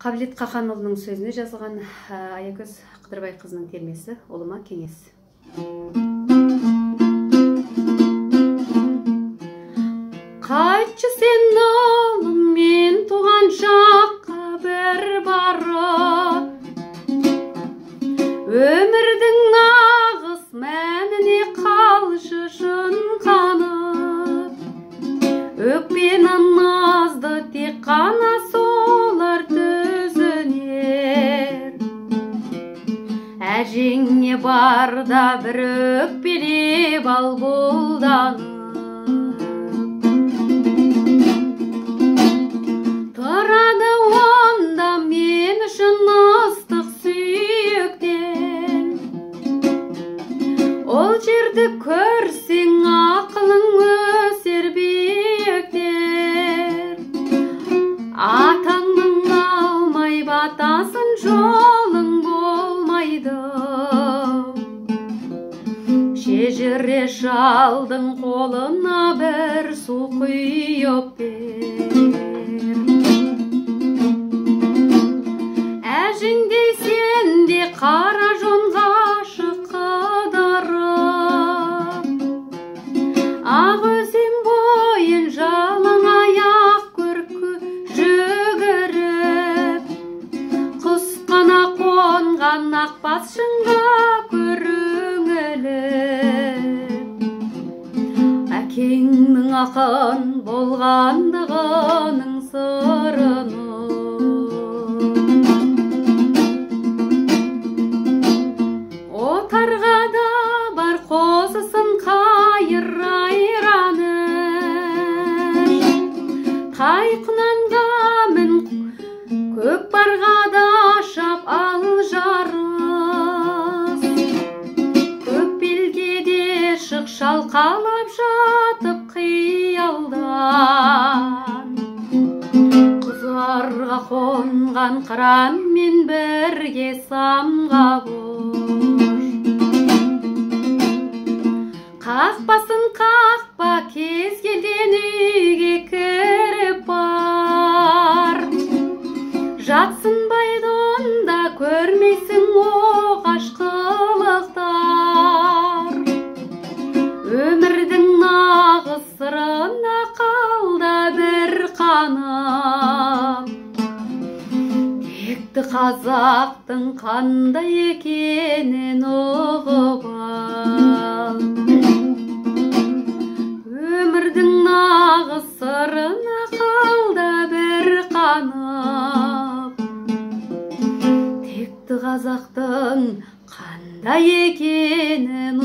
Қабілет Қақанұлының сөзіне жазылған Аякөз Қыдырбайқызының термесі «Ұлыма кеңес». Қайтшы сен ұлым, мен туған жаққа бір барып, өмірдің нағыз мәніне қалшы шын қанып, өкпені назды тек қана солар түзінер. Әжеңе барда бір өкпелеп ал бұлданып, тұрады онда мен үшін ыстық сүйектен. Ол жерді көрсең ақылың өсер биіктер. Атаңның алмай батасын жолың болмайды. Шежіре шалдың қолына бір су құйып бер. Әжіңдей сенде қара жонға қыдырып, ақ өзен бойын жалаң аяқ көркі жүгіріп, құс қана қонған ақбас шыңға көріңіліп, әкеңнің ақын болғандығының сырын отарғада бар қозысын қайыр айраны, қайқынанға мін көкпарға да шап ал жарыс. Көк белгеде шық шалқалап жатып қиялдан, құзарға қонған қыран мен бірге самға қақпасын қақпа, кез келген үйге кіріп бар. Жатсынбайды онда көрмейсің оғаш қылықтар. Өмірдің нағыз сырына қалда бір қанып, текті қазақтың қандай екенін ұғып ал. Өмірдің нағыз сырына қалда бір қанып, текті қазақтың қандай екенін